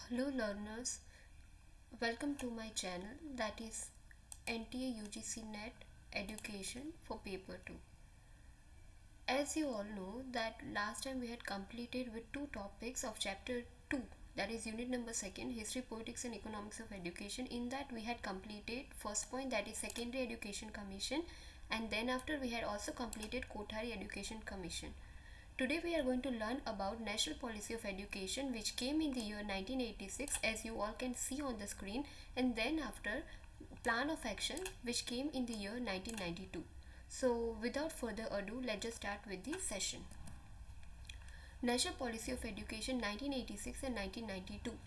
Hello learners, welcome to my channel that is NTA UGC NET Education for Paper 2. As you all know that last time we had completed with two topics of chapter 2, that is unit number 2, history, politics and economics of education. In that we had completed first point, that is secondary education commission, and then after we had also completed Kothari education commission. Today we are going to learn about National Policy of Education, which came in the year 1986, as you all can see on the screen, and then after Plan of Action, which came in the year 1992. So without further ado, let's just start with the session. National Policy of Education 1986 and 1992.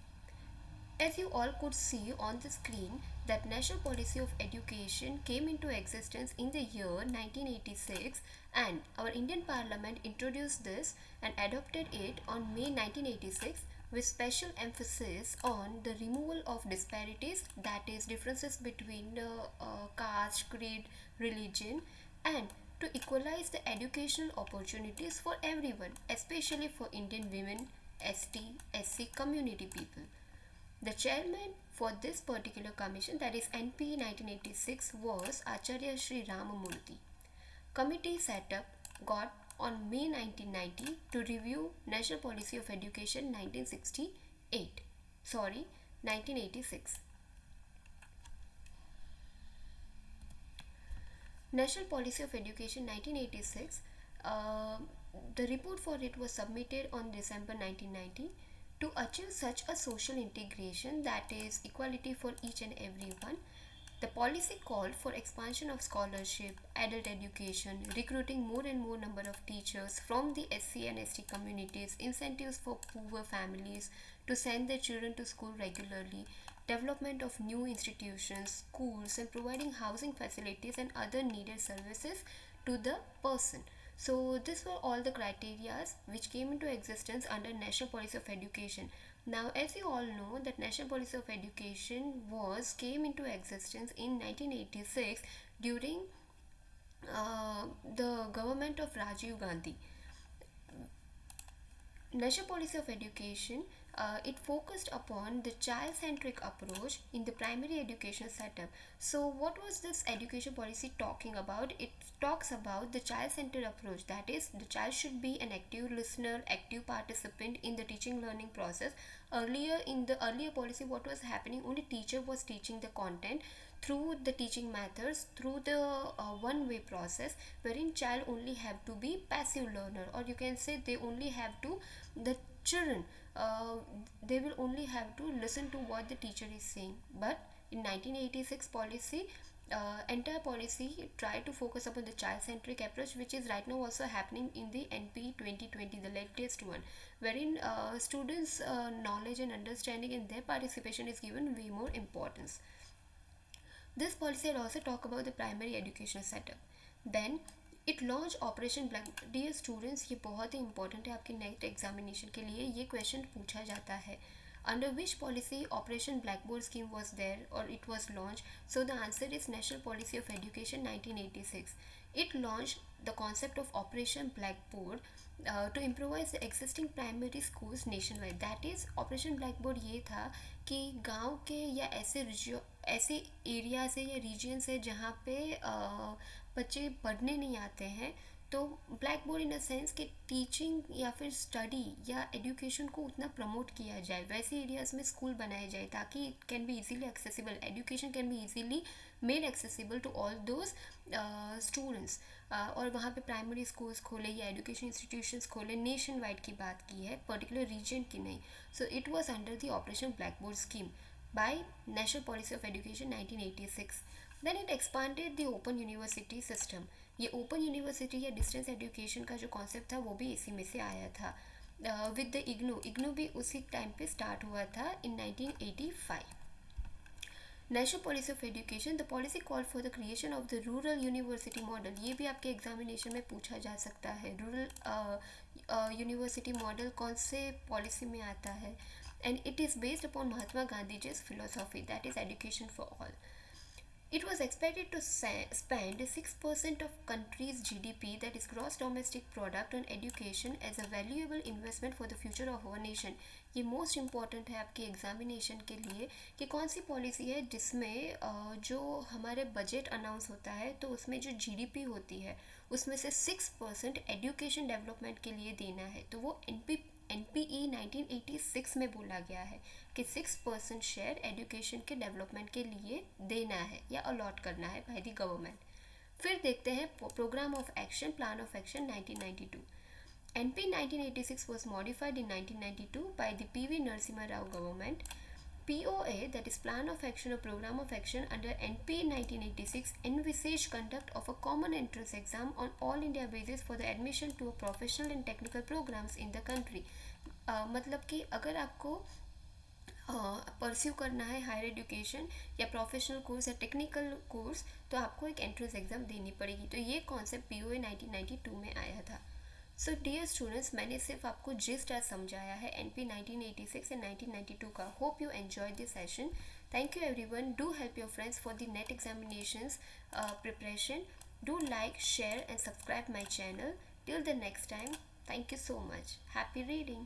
As you all could see on the screen, that National Policy of Education came into existence in the year 1986, and our Indian Parliament introduced this and adopted it on May 1986 with special emphasis on the removal of disparities, that is differences between caste, creed, religion, and to equalize the educational opportunities for everyone, especially for Indian women, ST, SC community people. The chairman for this particular commission, that is NP 1986, was Acharya Sri Ramamurthy. Committee set up got on May 1990 to review National Policy of Education 1986. National Policy of Education 1986, the report for it was submitted on December 1990. To achieve such a social integration, that is equality for each and everyone, the policy called for expansion of scholarship, adult education, recruiting more and more number of teachers from the SC and ST communities, incentives for poor families to send their children to school regularly, development of new institutions, schools, and providing housing facilities and other needed services to the person. So these were all the criteria which came into existence under National Policy of Education. Now, as you all know, that National Policy of Education came into existence in 1986 during the government of Rajiv Gandhi. National Policy of Education, it focused upon the child-centric approach in the primary education setup. So what was this education policy talking about? It talks about the child-centered approach, that is the child should be an active listener, active participant in the teaching learning process. Earlier, in the earlier policy, what was happening, only teacher was teaching the content through the teaching methods, through the one-way process, wherein child only have to be passive learner, or you can say they only have to, the children, they will only have to listen to what the teacher is saying. But in 1986 policy, entire policy try to focus upon the child-centric approach, which is right now also happening in the NP 2020, the latest one, wherein students knowledge and understanding and their participation is given way more importance. This policy had also talked about the primary education setup. Then it launch operation black. Dear students, ये बहुत ही important है आपके next examination के लिए, ये question पूछा जाता है। Under which policy operation blackboard scheme was there or it was launch? So the answer is national policy of education 1986. It launched the concept of Operation Blackboard to improvise the existing primary schools nationwide. That is, Operation Blackboard ये था कि गांव के या ऐसे area से या reason से जहाँ पे बच्चे पढ़ने नहीं आते हैं, तो black board in a sense कि टीचिंग या फिर स्टडी या एजुकेशन को उतना प्रमोट किया जाए, वैसे एरियाज़ में स्कूल बनाए जाए ताकि it can be easily accessible, education can be easily made accessible to all those students. और वहाँ पे प्राइमरी स्कूल्स खोले या एजुकेशन इंस्टीट्यूशंस खोले, नेशन वाइड की बात की है, पर्टिकुलर रीजन की नहीं। So it was under the operation blackboard scheme by national policy of education 1986. Then it expanded the open university system. ये ओपन यूनिवर्सिटी या डिस्टेंस एजुकेशन का जो कॉन्सेप्ट था वो भी इसी में से आया था। विद द इग्नू भी उसी टाइम पे स्टार्ट हुआ था इन 1985. National policy of education, the policy call for the creation of the rural university model. ये भी आपके एग्जामिनेशन में पूछा जा सकता है, रूरल यूनिवर्सिटी मॉडल कौन से पॉलिसी में आता है, and it is based upon Mahatma Gandhi ji's philosophy, that is education for all. It was expected to spend 6% of country's GDP, that is gross domestic product, on education as a valuable investment for the future of our nation. ये most important है आपके examination के लिए कि कौन सी policy है जिसमें जो हमारे बजट अनाउंस होता है तो उसमें जो जीडीपी होती है उसमें से 6% एजुकेशन डेवलपमेंट के लिए देना है। तो वो एनपीई 1986 में बोला गया है कि 6% शेयर एजुकेशन के डेवलपमेंट के लिए देना है या अलॉट करना है बाय द गवर्नमेंट। फिर देखते हैं programme of action, plan of action 1992। NP 1986 was modified in 1992 by the PV Narasimha Rao government. POA, that is Plan of Action or Program of Action, under NP 1986 envisaged conduct of a common entrance exam on all India basis for the admission to a professional and technical programs in the country. मतलब कि अगर आपको pursue करना है higher education या professional course या technical course तो आपको एक एंट्रेंस एग्ज़ाम देनी पड़ेगी। तो ये कॉन्सेप्ट POA 1992 में आया था। सो डियर स्टूडेंट्स, मैंने सिर्फ आपको जिस्ट आज समझाया है NP 1986 एंड 1992 का। Hope you enjoy this session. Thank you everyone. Do help your friends for the net examinations preparation. Do like, share and subscribe my channel. Till the next time, thank you so much. Happy reading.